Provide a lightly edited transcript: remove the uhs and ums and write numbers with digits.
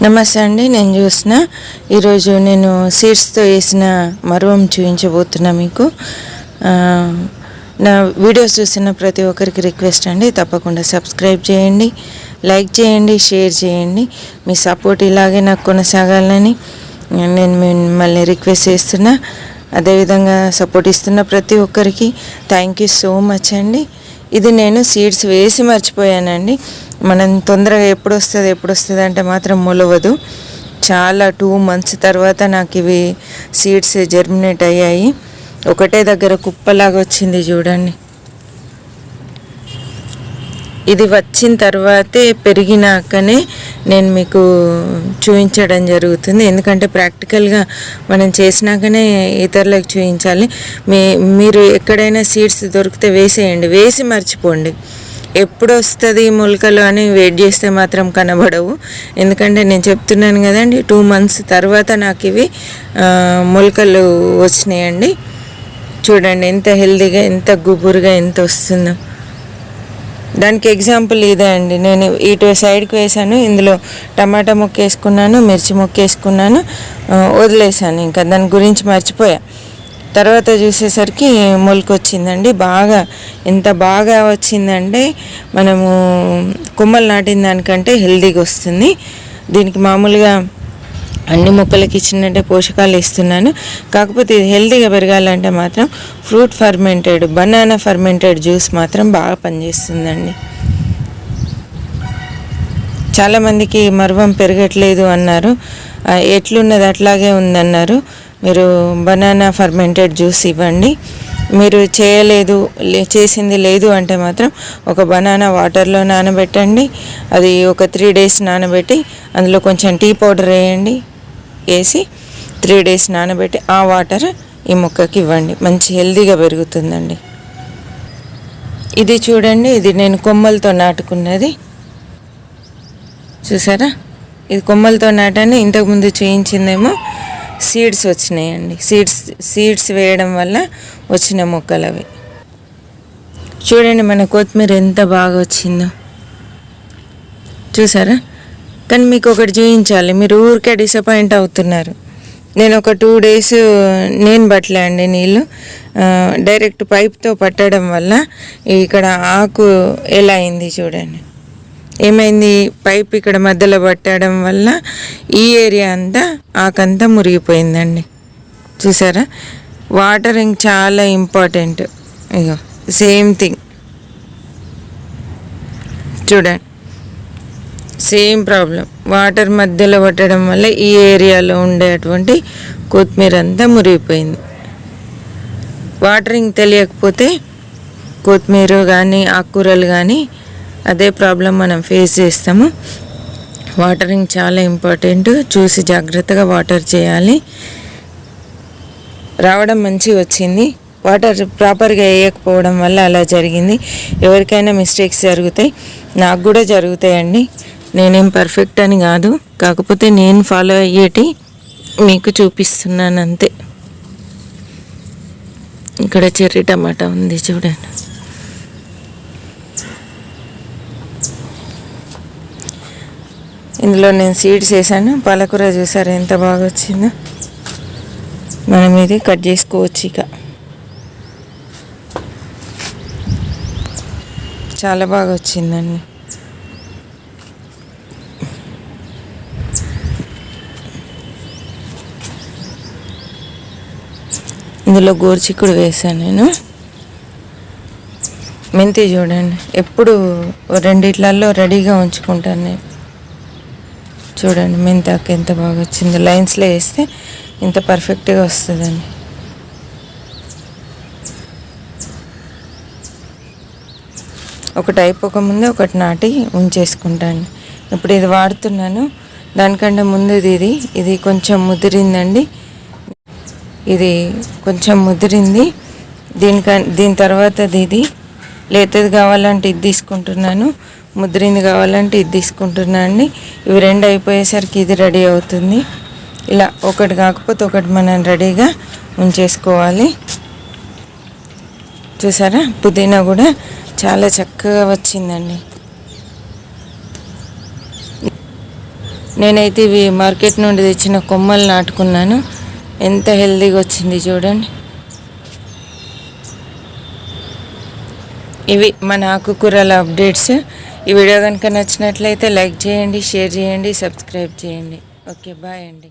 నమస్తే అండి. నేను చూసిన ఈరోజు నేను సీడ్స్తో వేసిన మరువం చూపించబోతున్నా మీకు. నా వీడియోస్ చూసిన ప్రతి ఒక్కరికి రిక్వెస్ట్ అండి, తప్పకుండా సబ్స్క్రైబ్ చేయండి, లైక్ చేయండి, షేర్ చేయండి. మీ సపోర్ట్ ఇలాగే నాకు కొనసాగాలని నేను మిమ్మల్ని రిక్వెస్ట్ చేస్తున్నా. అదేవిధంగా సపోర్ట్ ఇస్తున్న ప్రతి ఒక్కరికి థ్యాంక్ యూ సో మచ్ అండి. ఇది నేను సీడ్స్ వేసి మర్చిపోయానండి. మనం తొందరగా ఎప్పుడు వస్తుంది అంటే మాత్రం మొలవదు. చాలా 2 months తర్వాత నాకు ఇవి సీడ్స్ జర్మినేట్ అయ్యాయి. ఒకటే దగ్గర కుప్పలాగా వచ్చింది చూడండి. ఇది వచ్చిన తర్వాతే పెరిగినాకనే నేను మీకు చూపించడం జరుగుతుంది. ఎందుకంటే ప్రాక్టికల్గా మనం చేసినాకనే ఇతరులకు చూపించాలి. మీరు ఎక్కడైనా సీడ్స్ దొరికితే వేసేయండి, వేసి మర్చిపోండి. ఎప్పుడు వస్తుంది మొలకలు అని వెయిట్ చేస్తే మాత్రం కనబడవు. ఎందుకంటే నేను చెప్తున్నాను కదండి, 2 months తర్వాత నాకు ఇవి మొలకలు వచ్చినాయండి. చూడండి ఎంత హెల్తీగా, ఎంత గుబురుగా ఎంత వస్తుందో. దానికి ఎగ్జాంపుల్ ఇదే అండి. నేను ఇటు సైడ్కి వేసాను, ఇందులో టమాటా మొక్క వేసుకున్నాను, మిర్చి మొక్క వేసుకున్నాను, వదిలేసాను. ఇంకా దాని గురించి మర్చిపోయా. తర్వాత చూసేసరికి మొలకొచ్చిందండి. ఎంత బాగా వచ్చిందంటే మనము కొమ్మలు నాటిన దానికంటే హెల్తీగా వస్తుంది. దీనికి మామూలుగా అన్ని మొక్కలకి ఇచ్చినట్టే పోషకాలు ఇస్తున్నాను. కాకపోతే ఇది హెల్తీగా పెరగాలంటే మాత్రం fruit fermented, banana fermented juice మాత్రం బాగా పనిచేస్తుందండి. చాలామందికి మరువం పెరగట్లేదు అన్నారు, ఎట్లున్నది అట్లాగే ఉందన్నారు. మీరు బనానా ఫర్మెంటెడ్ జ్యూస్ ఇవ్వండి. మీరు చేసింది లేదు అంటే మాత్రం ఒక బనానా వాటర్లో నానబెట్టండి. అది ఒక 3 days నానబెట్టి అందులో కొంచెం టీ పౌడర్ వేసి 3 days నానబెట్టి ఆ వాటర్ ఈ మొక్కకి ఇవ్వండి. మంచి హెల్తీగా పెరుగుతుందండి. ఇది చూడండి, ఇది నేను కొమ్మలతో నాటుకున్నది. చూసారా, ఇది కొమ్మలతో నాటాను. ఇంతకుముందు చేయించిందేమో సీడ్స్ వచ్చినాయండి. సీడ్స్ వేయడం వల్ల వచ్చిన మొక్కలు అవి. చూడండి మన కొత్తిమీర ఎంత బాగా వచ్చిందో చూసారా. కానీ మీకు ఒకటి చూపించాలి, మీరు ఊరికే డిసప్పాయింట్ అవుతున్నారు. నేను ఒక 2 days నేను పట్టలే అండి నీళ్ళు, డైరెక్ట్ పైప్తో పట్టడం వల్ల ఇక్కడ ఆకు ఎలా అయింది చూడండి. ఏమైంది, పైప్ ఇక్కడ మధ్యలో పట్టడం వల్ల ఈ ఏరియా అంతా ఆకంతా మురిగిపోయిందండి. చూసారా, వాటరింగ్ చాలా ఇంపార్టెంట్. ఇగో సేమ్ థింగ్ చూడండి, సేమ్ ప్రాబ్లం. వాటర్ మధ్యలో పట్టడం వల్ల ఈ ఏరియాలో ఉండేటువంటి కొత్తిమీర అంతా మురిగిపోయింది. వాటరింగ్ తెలియకపోతే కొత్తిమీర కానీ ఆకుకూరలు కానీ అదే ప్రాబ్లం మనం ఫేస్ చేస్తాము. వాటరింగ్ చాలా ఇంపార్టెంట్. చూసి జాగ్రత్తగా వాటర్ చేయాలి. రావడం మంచిగా వచ్చింది, వాటర్ ప్రాపర్గా వేయకపోవడం వల్ల అలా జరిగింది. ఎవరికైనా మిస్టేక్స్ జరుగుతాయి, నాకు కూడా జరుగుతాయండి. నేనేం పర్ఫెక్ట్ అని కాదు, కాకపోతే నేను ఫాలో అయ్యేటి మీకు చూపిస్తున్నాను అంతే. ఇక్కడ చెర్రీ టమాటా ఉంది చూడండి. ఇందులో నేను సీడ్స్ వేసాను. పాలకూర చూసారు ఎంత బాగా వచ్చిందో. మనం ఇది కట్ చేసుకోవచ్చు. ఇక చాలా బాగా వచ్చిందండి. ఇందులో గోరుచిక్కుడు వేసాను నేను. మెంతి చూడండి, ఎప్పుడు 2 రెడీగా ఉంచుకుంటాను నేను. చూడండి మెంతాకు ఎంత బాగా వచ్చిందో. లైన్స్లో వేస్తే ఇంత పర్ఫెక్ట్గా వస్తుందండి. ఒకటి అయిపోకముందే ఒకటి నాటి ఉంచేసుకుంటాను. ఇప్పుడు ఇది వాడుతున్నాను. దానికంటే ముందు ఇది కొంచెం ముదిరిందండి. ఇది కొంచెం ముదిరింది. దీని తర్వాత ఇది లేతది కావాలంటే ఇది తీసుకుంటున్నాను, ముదిరింది కావాలంటే ఇది తీసుకుంటున్నాను అండి. ఇవి 2 అయిపోయేసరికి ఇది రెడీ అవుతుంది. ఇలా ఒకటి కాకపోతే ఒకటి మనం రెడీగా ఉంచేసుకోవాలి. చూసారా, పుదీనా కూడా చాలా చక్కగా వచ్చిందండి. నేనైతే ఇవి మార్కెట్ నుండి తెచ్చిన కొమ్మలు నాటుకున్నాను. ఎంత హెల్తీగా వచ్చింది చూడండి. ఇవి మన ఆకుకూరల అప్డేట్స్. ఈ వీడియో కనుక నచ్చినట్లయితే లైక్ చేయండి, షేర్ చేయండి, సబ్స్క్రైబ్ చేయండి. ఓకే, బాయ్ అండి.